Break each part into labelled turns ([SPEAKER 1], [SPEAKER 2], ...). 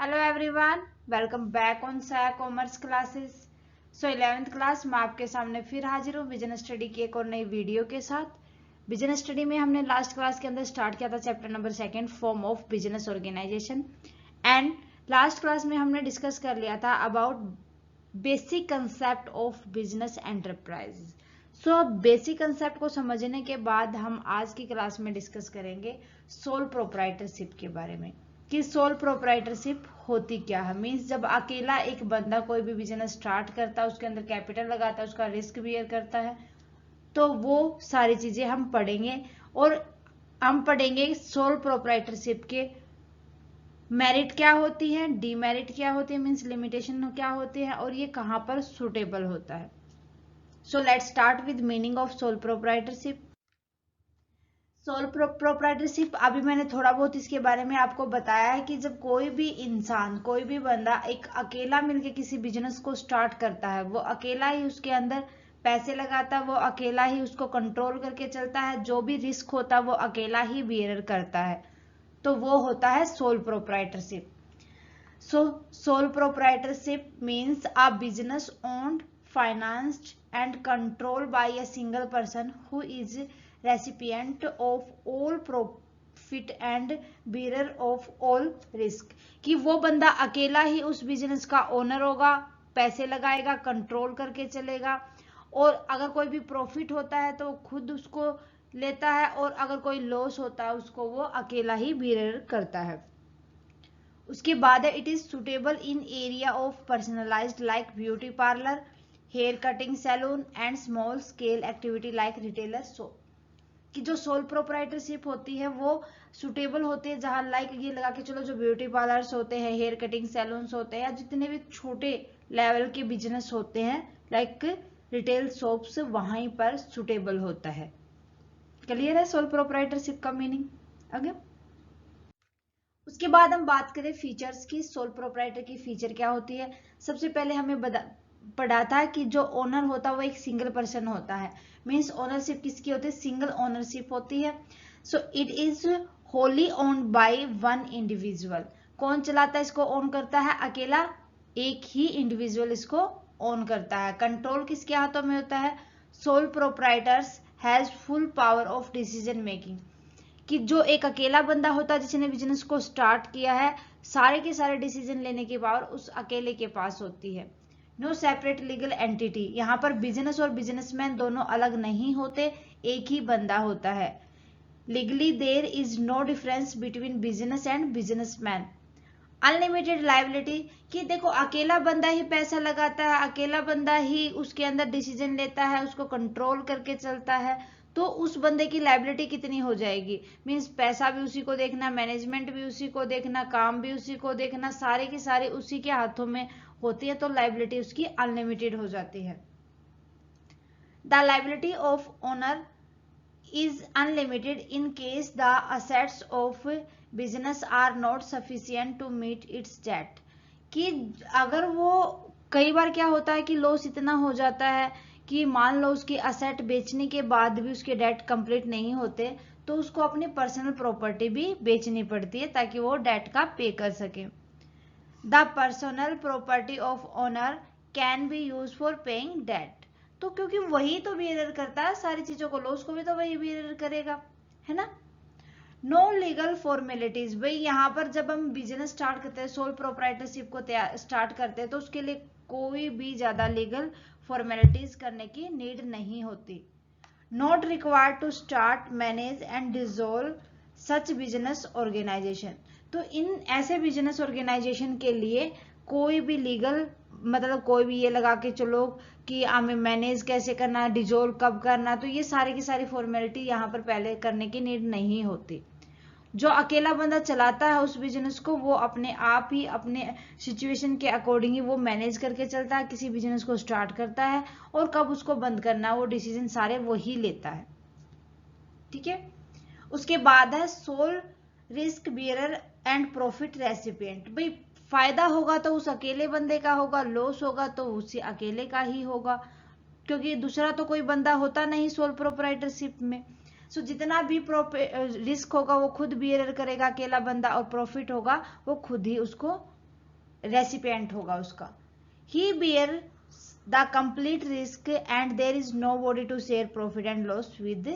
[SPEAKER 1] Hello everyone, welcome back on साया commerce classes. 11th class में आपके सामने फिर हाजिर हूँ बिजनेस स्टडी की एक और नई वीडियो के साथ। बिजनेस स्टडी में हमने लास्ट क्लास के अंदर स्टार्ट किया था chapter number 2 form of business organisation. And last class में हमने डिस्कस कर लिया था about basic concept of business enterprise. So basic concept को समझने के बाद हम आज की क्लास में डिस्कस करेंगे सोल प्रोप्राइटरशिप के बारे में कि सोल प्रोप्राइटरशिप होती क्या है। मीन्स जब अकेला एक बंदा कोई भी बिजनेस स्टार्ट करता है, उसके अंदर कैपिटल लगाता है, उसका रिस्क बियर करता है, तो वो सारी चीजें हम पढ़ेंगे। और हम पढ़ेंगे सोल प्रोप्राइटरशिप के मेरिट क्या होती है, डीमेरिट क्या होती है, मीन्स लिमिटेशन क्या होती है, और ये कहाँ पर सुटेबल होता है। So let's start with meaning of sole proprietorship. Sole proprietorship अभी मैंने थोड़ा बहुत इसके बारे में आपको बताया है कि जब कोई भी इंसान, कोई भी बंदा एक अकेला मिलके किसी बिजनेस को स्टार्ट करता है, वो अकेला ही उसके अंदर पैसे लगाता है, वो अकेला ही उसको कंट्रोल करके चलता है, जो भी रिस्क होता है वो अकेला ही बियर करता है, तो वो होता है sole proprietorship. So sole proprietorship means a business owned, financed and controlled by a single person who is recipient of all profit and bearer of all risk। कि वो बंदा अकेला ही उस बिजनेस का ओनर होगा, पैसे लगाएगा, कंट्रोल करके चलेगा, और अगर कोई भी प्रॉफिट होता है तो खुद उसको लेता है, और अगर कोई लॉस होता है उसको वो अकेला ही बियर करता है। उसके बाद है it is suitable in area of personalised like beauty parlour, hair cutting salon and small scale activity like retailer. So कि जो सोल प्रोप्राइटरशिप होती है वो सुटेबल होती है जहां लाइक ये लगा के चलो जो ब्यूटी पार्लर्स होते हैं, हेयर कटिंग सैलून्स होते हैं, या जितने भी छोटे लेवल के बिजनेस होते हैं लाइक रिटेल शॉप्स, वहीं पर सुटेबल होता है। क्लियर है सोल प्रोप्राइटरशिप का मीनिंग? आगे उसके बाद हम बात करें फीचर्स की, सोल प्रोप्राइटर की फीचर क्या होती है। सबसे पहले हमें पढ़ा था कि जो ओनर होता है वो एक सिंगल पर्सन होता है। मीन्स ओनरशिप किसकी होती है? सिंगल ओनरशिप होती है। So it is wholly owned by one individual. कौन चलाता है इसको, ओन करता है? अकेला एक ही इंडिविजुअल इसको ओन करता है। कंट्रोल किसके हाथों में होता है? Sole proprietors has full power of decision making. कि जो एक अकेला बंदा होता है जिसने बिजनेस को स्टार्ट किया है, सारे के सारे डिसीजन लेने की पावर उस अकेले के पास होती है। No separate legal entity. यहाँ पर बिजनेस और बिजनेसमैन दोनों अलग नहीं होते, एक ही बंदा होता है। Legally there is no difference between business and businessman. Unlimited liability. कि देखो अकेला बंदा ही पैसा लगाता है, अकेला बंदा ही उसके अंदर डिसीजन लेता है, उसको कंट्रोल करके चलता है, तो उस बंदे की लाइबिलिटी कितनी हो जाएगी? मीन्स पैसा भी उसी को देखना, मैनेजमेंट भी उसी को देखना, काम भी उसी को देखना, सारे की सारी उसी के हाथों में होती है, तो लाइबिलिटी उसकी अनलिमिटेड हो जाती है। The liability of owner is unlimited in case the assets of business are not sufficient to meet its debt। कि अगर वो कई बार क्या होता है कि लॉस इतना हो जाता है कि मान लो उसकी असेट बेचने के बाद भी उसके डेट कंप्लीट नहीं होते, तो उसको अपनी पर्सनल प्रॉपर्टी भी बेचनी पड़ती है ताकि वो डेट का पे कर सके। The personal property of owner can be use for paying debt. तो क्योंकि वही तो बिहेवियर करता है सारी चीजों को, लॉस को भी तो वही बिहेवियर करेगा, है ना। No legal formalities. भाई यहाँ पर जब हम बिजनेस स्टार्ट करते हैं, सोल प्रोप्राइटरशिप को स्टार्ट करते हैं, तो उसके लिए कोई भी ज्यादा लीगल फॉर्मेलिटीज करने की नीड नहीं होती। Not required to start, manage and dissolve such business organisation. तो इन ऐसे बिजनेस ऑर्गेनाइजेशन के लिए कोई भी लीगल, मतलब कोई भी ये लगा के चलो कि हमें मैनेज कैसे करना, डिजोल्व कब करना, तो ये सारी की सारी फॉर्मेलिटी यहाँ पर पहले करने की नीड नहीं होती। जो अकेला बंदा चलाता है उस बिजनेस को, वो अपने आप ही अपने सिचुएशन के अकॉर्डिंग ही वो मैनेज करके चलता है, किसी बिजनेस को स्टार्ट करता है, और कब उसको बंद करना है वो डिसीजन सारे वो ही लेता है। ठीक है। उसके बाद है sole risk bearer and profit recipient. भाई फायदा होगा तो उस अकेले बंदे का होगा, लॉस होगा तो उसी अकेले का ही होगा, क्योंकि दूसरा तो कोई बंदा होता नहीं सोल प्रोप्राइटरशिप में। सो जितना भी रिस्क होगा वो खुद बियर करेगा अकेला बंदा, और प्रॉफिट होगा वो खुद ही उसको रेसिपिएंट होगा उसका। He bear the complete risk and there is nobody to share profit and loss with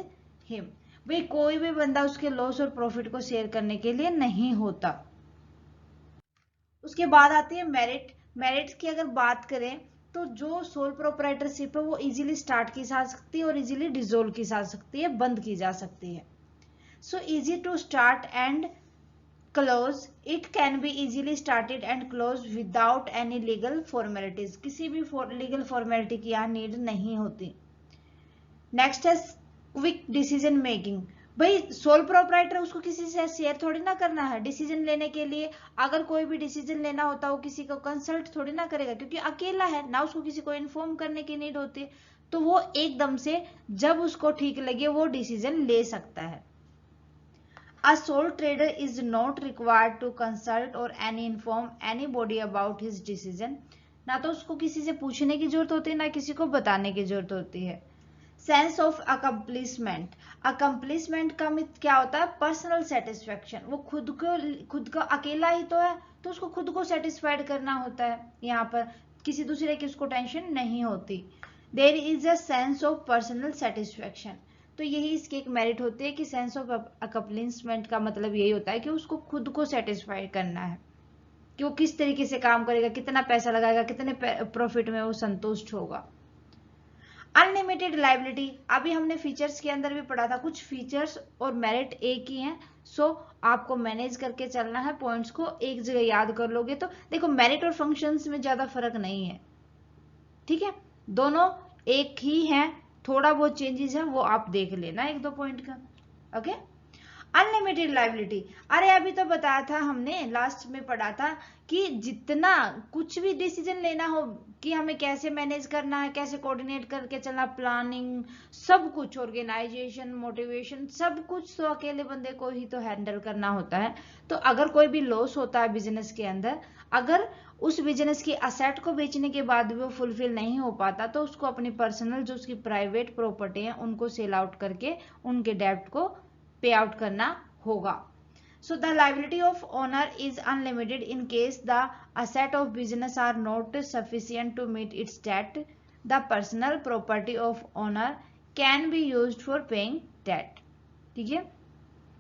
[SPEAKER 1] him. भाई कोई भी बंदा उसके लॉस और प्रॉफिट को शेयर करने के लिए नहीं होता। उसके बाद आती है मेरिट। मेरिट्स की अगर बात करें तो जो सोल प्रोप्राइटरशिप है वो इजीली स्टार्ट की जा सकती है और इजीली डिसॉल्व की जा सकती है, बंद की जा सकती है। So easy to start and close, it can be easily started and close without any legal formalities. किसी भी लीगल फॉर्मेलिटी की यहाँ नीड नहीं होती। नेक्स्ट है क्विक डिसीजन मेकिंग। भाई सोल प्रोप्राइटर उसको किसी से शेयर थोड़ी ना करना है डिसीजन लेने के लिए। अगर कोई भी डिसीजन लेना होता है वो किसी को कंसल्ट थोड़ी ना करेगा, क्योंकि अकेला है ना, उसको किसी को इन्फॉर्म करने की नीड होती है। तो वो एकदम से जब उसको ठीक लगे वो डिसीजन ले सकता है। A sole trader is not required to consult or inform anybody about his decision। ना तो उसको किसी से पूछने की जरूरत होती है ना किसी को बताने की जरूरत होती है। Sense of accomplishment. अकम्प्लिशमेंट का क्या होता है? Personal satisfaction. वो खुद का अकेला ही तो है तो उसको खुद को सेटिस्फाइड करना होता है। यहाँ पर किसी दूसरे की उसको टेंशन नहीं होती। There is a sense of personal satisfaction. तो यही इसकी एक मेरिट होती है कि सेंस ऑफ अकम्प्लिशमेंट का मतलब यही होता है कि उसको खुद को सेटिस्फाई करना है कि वो किस तरीके से काम करेगा, कितना पैसा लगाएगा, कितने प्रॉफिट में वो संतुष्ट होगा। Unlimited liability. अभी हमने फीचर्स के अंदर भी पढ़ा था, कुछ फीचर्स और मेरिट एक ही हैं। सो आपको मैनेज करके चलना है, पॉइंट्स को एक जगह याद कर लोगे तो देखो मेरिट और फंक्शंस में ज्यादा फर्क नहीं है, ठीक है, दोनों एक ही हैं। थोड़ा बहुत चेंजेस है वो आप देख लेना एक दो पॉइंट का। ओके। Unlimited liability. अरे अभी तो बताया था हमने, लास्ट में पढ़ा था कि जितना कुछ भी डिसीजन लेना हो कि हमें कैसे मैनेज करना है, कैसे कोऑर्डिनेट करके चलना, प्लानिंग, सब कुछ, ऑर्गेनाइजेशन, मोटिवेशन, सब कुछ तो अकेले बंदे को ही तो हैंडल करना होता है। तो अगर कोई भी लॉस होता है बिजनेस के अंदर, अगर उस बिजनेस की असेट को बेचने के बाद भी वो फुलफिल नहीं हो पाता तो उसको अपनी पर्सनल जो उसकी प्राइवेट प्रॉपर्टी है उनको सेल आउट करके उनके डेब्ट को पे आउट करना होगा। So the liability of owner is unlimited in case the asset of business are not sufficient to meet its debt. The personal property of owner can be used for paying debt. ठीक है।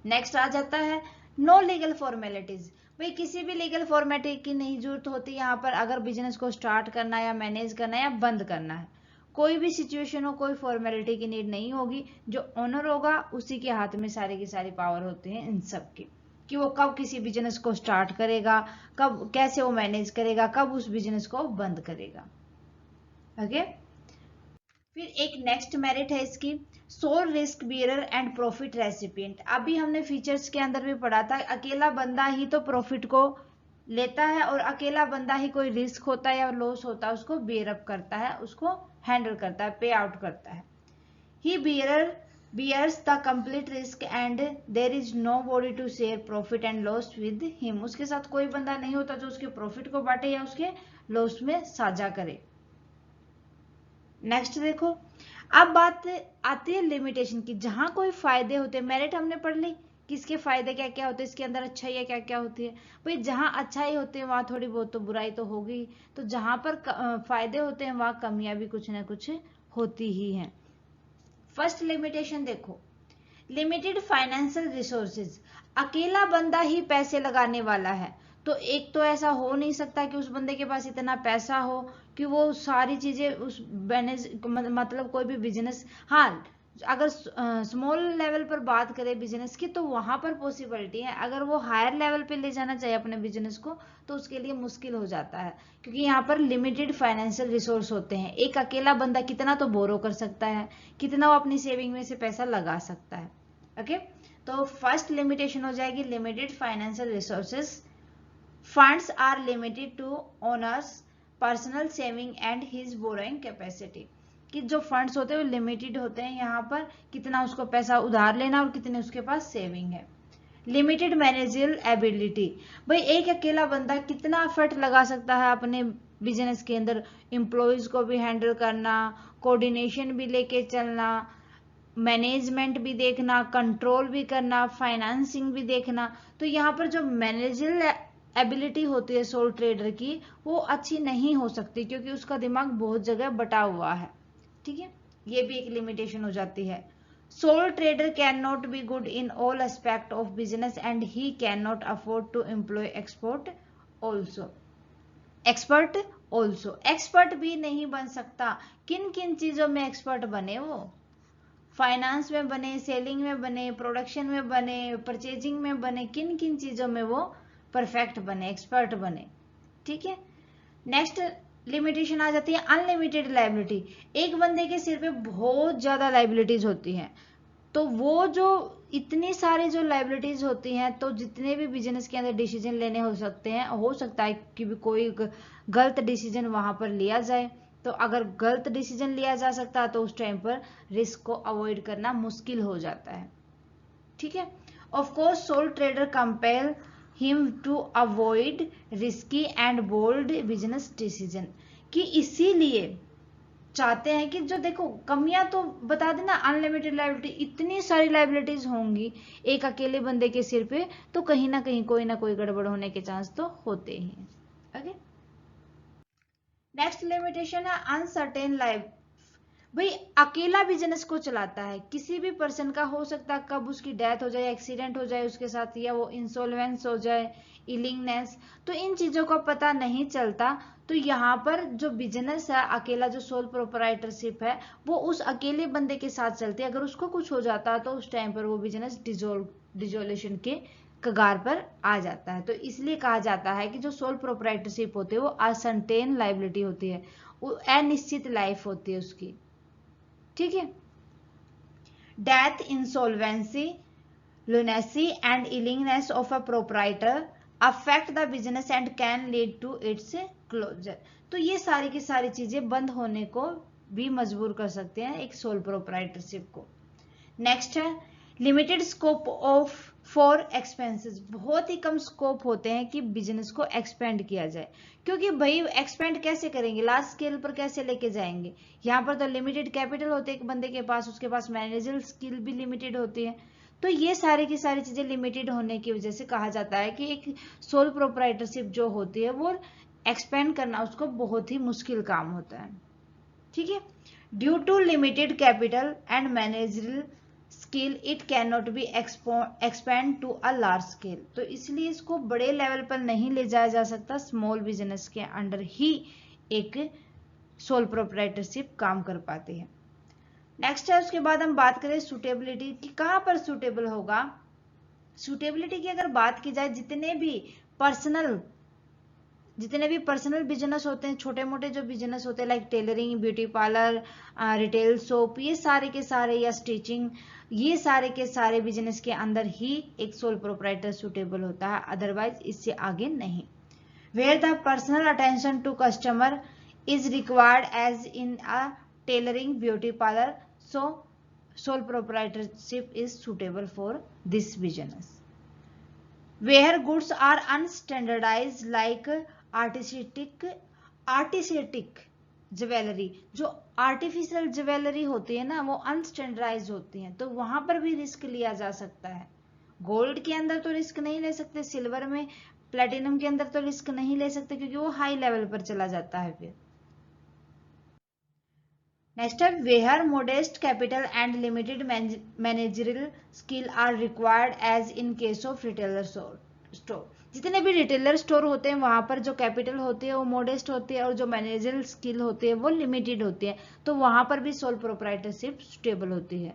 [SPEAKER 1] Next आ जाता है no legal formalities. भाई किसी भी legal formality की नहीं जरूरत होती यहाँ पर, अगर बिजनेस को स्टार्ट करना या मैनेज करना या बंद करना है। कोई भी सिचुएशन हो, कोई फॉर्मेलिटी की नीड नहीं होगी। जो ओनर होगा उसी के हाथ में सारी की सारी पावर होती है इन सब की, कि वो कब किसी बिजनेस को स्टार्ट करेगा, कब कैसे वो मैनेज करेगा, कब उस बिजनेस को बंद करेगा। ओके। फिर एक नेक्स्ट मेरिट है इसकी sole risk bearer and profit recipient. अभी हमने फीचर्स के अंदर भी पढ़ा था, अकेला बंदा ही तो प्रॉफिट को लेता है और अकेला बंदा ही कोई रिस्क होता है या लॉस होता है उसको बियर अप करता है, उसको हैंडल करता है, पे आउट करता है। ही bears the complete risk and there is nobody to share profit and loss with him। उसके साथ कोई बंदा नहीं होता जो उसके प्रॉफिट को बांटे या उसके लॉस में साझा करे। नेक्स्ट देखो, अब बात आती है लिमिटेशन की। जहां कोई फायदे होते हैं, मेरिट हमने पढ़ ली किसके फायदे क्या क्या होते हैं, इसके अंदर अच्छाई क्या क्या होती है। भाई जहां अच्छाई होती है वहां थोड़ी बहुत तो बुराई तो होगी, तो जहां पर फायदे होते हैं वहां कमियां भी कुछ ना कुछ होती ही हैं। फर्स्ट लिमिटेशन देखो, लिमिटेड फाइनेंशियल रिसोर्सेज। अकेला बंदा ही पैसे लगाने वाला है तो एक तो ऐसा हो नहीं सकता कि उस बंदे के पास इतना पैसा हो कि वो सारी चीजें उस मैनेज, मतलब कोई भी बिजनेस, हाँ अगर स्मॉल लेवल पर बात करें बिजनेस की तो वहां पर पॉसिबिलिटी है। अगर वो हायर लेवल पे ले जाना चाहिए अपने बिजनेस को तो उसके लिए मुश्किल हो जाता है, क्योंकि यहाँ पर लिमिटेड फाइनेंशियल रिसोर्स होते हैं। एक अकेला बंदा कितना तो बोरो कर सकता है, कितना वो अपनी सेविंग में से पैसा लगा सकता है। ओके, तो फर्स्ट लिमिटेशन हो जाएगी limited financial resources. Funds are limited to owners personal saving and his borrowing capacity. कि जो फंड्स होते हैं वो लिमिटेड होते हैं, यहाँ पर कितना उसको पैसा उधार लेना और कितने उसके पास सेविंग है। Limited managerial ability. भाई एक अकेला बंदा कितना एफर्ट लगा सकता है अपने बिजनेस के अंदर, एम्प्लॉयज को भी हैंडल करना, कोऑर्डिनेशन भी लेके चलना, मैनेजमेंट भी देखना, कंट्रोल भी करना, फाइनेंसिंग भी देखना। तो यहाँ पर जो मैनेजरियल एबिलिटी होती है सोल ट्रेडर की वो अच्छी नहीं हो सकती, क्योंकि उसका दिमाग बहुत जगह बटा हुआ है। ठीक है, ये भी एक लिमिटेशन हो जाती है। Sole trader can not be good in all aspect of business and he can not afford to employ expert also. Expert भी नहीं बन सकता। किन किन चीजों में एक्सपर्ट बने वो? फाइनेंस में बने, सेलिंग में बने, प्रोडक्शन में बने, परचेजिंग में बने, किन किन चीजों में वो परफेक्ट बने, एक्सपर्ट बने। ठीक है, नेक्स्ट लिमिटेशन आ जाती है अनलिमिटेड लाइबिलिटी। एक बंदे के सिर पे बहुत ज्यादा लाइबिलिटीज होती हैं, तो वो जो इतनी सारी जो लाइबिलिटीज होती हैं, तो जितने भी बिजनेस के अंदर डिसीजन लेने हो सकते हैं, हो सकता है कि भी कोई गलत डिसीजन वहां पर लिया जाए। तो अगर गलत डिसीजन लिया जा सकता है तो उस टाइम पर रिस्क को अवॉइड करना मुश्किल हो जाता है। ठीक है, of course sole trader compel him to avoid risky and bold business decision, कि इसीलिए चाहते हैं कि जो देखो कमियां तो बता देना, अनलिमिटेड लाइबिलिटी, इतनी सारी लाइबिलिटीज होंगी एक अकेले बंदे के सिर पे, तो कहीं ना कहीं कोई ना कोई गड़बड़ होने के चांस तो होते ही हैं। ओके, नेक्स्ट लिमिटेशन है अनसर्टेन लाइफ। भाई अकेला बिजनेस को चलाता है, किसी भी पर्सन का हो सकता है कब उसकी डेथ हो जाए, एक्सीडेंट हो जाए उसके साथ, या वो इंसॉल्वेंस हो जाए, इलिंगनेस, तो इन चीजों का पता नहीं चलता। तो यहाँ पर जो बिजनेस है अकेला, जो सोल प्रोपराइटरशिप है, वो उस अकेले बंदे के साथ चलती है। अगर उसको कुछ हो जाता है तो उस टाइम पर वो बिजनेस डिजोल्यूशन के कगार पर आ जाता है। तो इसलिए कहा जाता है कि जो सोल प्रोपराइटरशिप होती है वो असर्टेन लाइबिलिटी होती है, वो अनिश्चित लाइफ होती है उसकी। ठीक है, death, insolvency, lunacy and illness of a proprietor affect the business and can lead to its closure। तो ये सारी की सारी चीजें बंद होने को भी मजबूर कर सकते हैं एक सोल प्रोप्राइटरशिप को। नेक्स्ट है limited scope of for expenses. बहुत ही कम स्कोप होते हैं कि बिजनेस को एक्सपेंड किया जाए, क्योंकि भाई एक्सपेंड कैसे करेंगे, लार्ज स्केल पर कैसे लेके जाएंगे। यहाँ पर तो लिमिटेड कैपिटल होते हैं एक बंदे के पास, उसके पास मैनेजरल स्किल भी लिमिटेड होती है। तो ये सारी की सारी चीजें लिमिटेड होने की वजह से कहा जाता है कि एक सोल प्रोप्राइटरशिप जो होती है वो एक्सपेंड करना उसको बहुत ही मुश्किल काम होता है। ठीक है, due to limited capital and managerial scale it can not be expand to a large scale. तो इसलिए इसको बड़े लेवल पर नहीं ले जाया जा सकता, स्मॉल बिजनेस के अंडर ही एक सोल प्रोप्राइटरशिप काम कर पाती है। नेक्स्ट है, उसके बाद हम बात करें सुटेबिलिटी की, कहां पर सुटेबल होगा। सुटेबिलिटी की अगर बात की जाए, जितने भी पर्सनल बिजनेस होते हैं, छोटे मोटे जो बिजनेस होते हैं like tailoring, beauty parlour, retail shop, ये सारे के सारे, या स्टिचिंग, ये सारे के सारे बिजनेस के अंदर ही एक सोल प्रोप्राइटर सुटेबल होता है, अदरवाइज इससे आगे नहीं। Where the personal attention to customer is required as in a tailoring, beauty parlour, so sole proprietorship is suitable for this business. Where goods are unstandardized like artistic jewellery, जो artificial jewellery होती है ना वो अनस्टैंडर्डाइज होती है, तो वहां पर भी रिस्क लिया जा सकता है। गोल्ड के अंदर तो रिस्क नहीं ले सकते, सिल्वर में, प्लेटिनम के अंदर तो रिस्क नहीं ले सकते, क्योंकि वो हाई लेवल पर चला जाता है फिर। नेक्स्ट है, where modest capital and limited managerial skill are required as in case of retailer store. जितने भी रिटेलर स्टोर होते हैं वहां पर जो कैपिटल होती है वो मोडेस्ट होती है, और जो मैनेजरियल स्किल होती है वो लिमिटेड होती है, तो वहां पर भी सोल प्रोप्राइटरशिप स्टेबल होती है।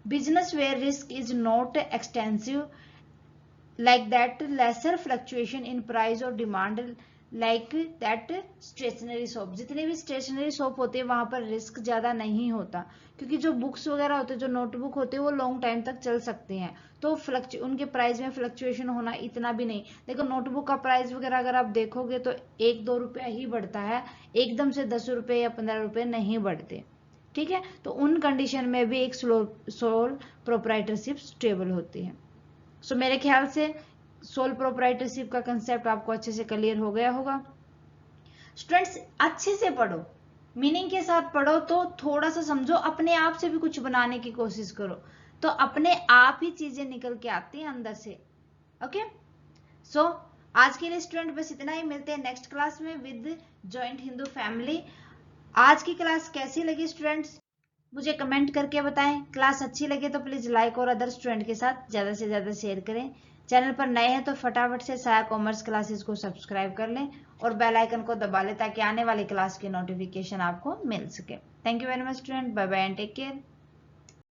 [SPEAKER 1] Business where risk is not extensive like that, lesser fluctuation in price और demand like that stationery shop. जितने भी स्टेशनरी शॉप होते हैं वहां पर रिस्क ज्यादा नहीं होता, क्योंकि जो बुक्स वगैरह होते हैं, जो नोटबुक होते हैं वो लॉन्ग टाइम तक चल सकते हैं, तो उनके प्राइस में फ्लक्चुएशन होना इतना भी नहीं। देखो नोटबुक का प्राइस वगैरह अगर आप देखोगे तो 1-2 रुपया ही बढ़ता है, एकदम से 10 रुपये या 15 रुपये नहीं बढ़ते। ठीक है, तो उन कंडीशन में भी एक सोल प्रोप्राइटरशिप स्टेबल होती है। सो मेरे ख्याल से सोल प्रोप्राइटरशिप का कंसेप्ट आपको अच्छे से क्लियर हो गया होगा। स्टूडेंट्स अच्छे से पढ़ो, मीनिंग के साथ पढ़ो, तो थोड़ा सा समझो, अपने आप से भी कुछ बनाने की कोशिश करो, तो अपने आप ही चीजें निकल के आती हैं अंदर से। ओके, सो आज के लिए स्टूडेंट बस इतना ही, मिलते हैं नेक्स्ट क्लास में विद जॉइंट हिंदू फैमिली। आज की क्लास कैसी लगी स्टूडेंट्स, मुझे कमेंट करके बताएं। क्लास अच्छी लगे तो प्लीज लाइक और अदर स्टूडेंट के साथ ज़्यादा से ज़्यादा शेयर करें। चैनल पर नए हैं तो फटाफट से साया कॉमर्स क्लासेस को सब्सक्राइब कर लें और बेल आइकन को दबा लें ताकि आने वाली क्लास की नोटिफिकेशन आपको मिल सके। Thank you very much student, bye bye and take care.